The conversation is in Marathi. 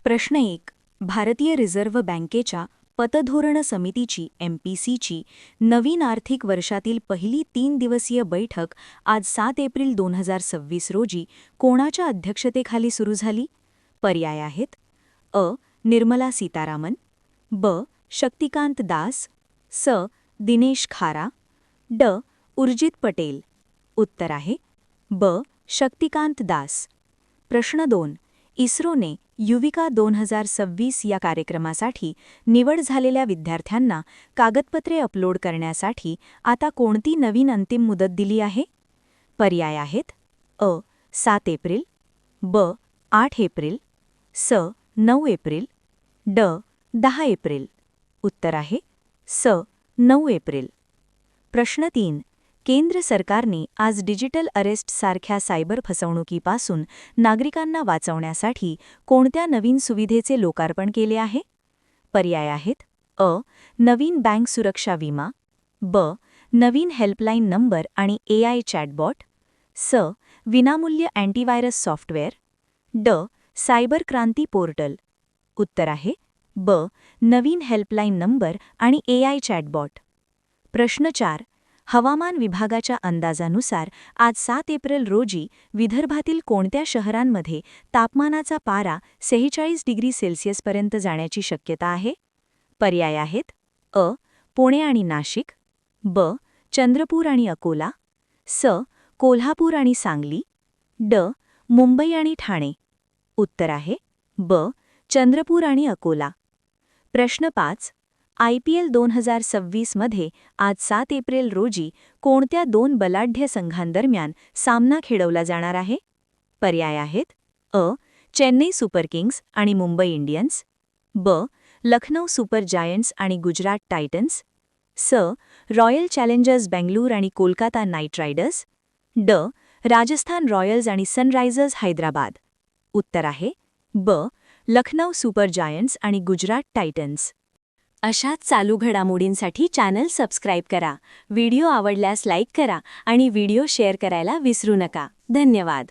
प्रश्न 1. भारतीय रिझर्व्ह बँकेच्या पतधोरण समितीची MPCची नवीन आर्थिक वर्षातील पहिली 3 दिवसीय बैठक आज 7 एप्रिल 2026 रोजी कोणाच्या अध्यक्षतेखाली सुरू झाली? पर्याय आहेत: अ. निर्मला सीतारामन, ब. शक्तिकांत दास, स. दिनेश खारा, ड. उर्जित पटेल. उत्तर आहे ब. शक्तिकांत दास. प्रश्न 2. इस्रोने युविका 2026 या कार्यक्रमासाठी निवड झालेल्या विद्यार्थ्यांना कागदपत्रे अपलोड करण्यासाठी आता कोणती नवीन अंतिम मुदत दिली आहे? पर्याय आहेत: अ. 7 एप्रिल, ब. 8 एप्रिल, स. 9 एप्रिल, ड. 10 एप्रिल. उत्तर आहे स. 9 एप्रिल. प्रश्न 3. केंद्र सरकारने आज डिजिटल अरेस्ट सारख्या सायबर फसवणुकीपासून नागरिकांना वाचवण्यासाठी कोणत्या नवीन सुविधेचे लोकार्पण केले आहे? पर्याय आहेत: अ. नवीन बँक सुरक्षा विमा, ब. नवीन हेल्पलाईन नंबर आणि AI चॅटबॉट, स. विनामूल्य अँटीव्हायरस सॉफ्टवेअर, ड. सायबर क्रांती पोर्टल. उत्तर आहे ब. नवीन हेल्पलाईन नंबर आणि AI चॅटबॉट. प्रश्न 4. हवामान विभागाच्या अंदाजानुसार आज 7 एप्रिल रोजी विदर्भातील कोणत्या शहरांमध्ये तापमानाचा पारा 46 डिग्री सेल्सिअसपर्यंत जाण्याची शक्यता आहे? पर्याय आहेत: अ. पुणे आणि नाशिक, ब. चंद्रपूर आणि अकोला, स. कोल्हापूर आणि सांगली, ड. मुंबई आणि ठाणे. उत्तर आहे ब. चंद्रपूर आणि अकोला. प्रश्न 5. IPL 2026 मध्ये आज 7 एप्रिल रोजी कोणत्या 2 बलाढ्य संघांदरम्यान सामना खेळवला जाणार आहे? पर्याय आहेत: अ. चेन्नई सुपर किंग्स आणि मुंबई इंडियन्स, ब. लखनौ सुपर जायंट्स आणि गुजरात टायटन्स, स. रॉयल चॅलेंजर्स बेंगळूर आणि कोलकाता नाईट रायडर्स, ड. राजस्थान रॉयल्स आणि सनरायझर्स हैदराबाद. उत्तर आहे ब. लखनौ सुपर जायंट्स आणि गुजरात टायटन्स. अशाच चालू घडामोडींसाठी चॅनल सबस्क्राईब करा. व्हिडिओ आवडल्यास लाईक करा आणि व्हिडिओ शेअर करायला विसरू नका. धन्यवाद.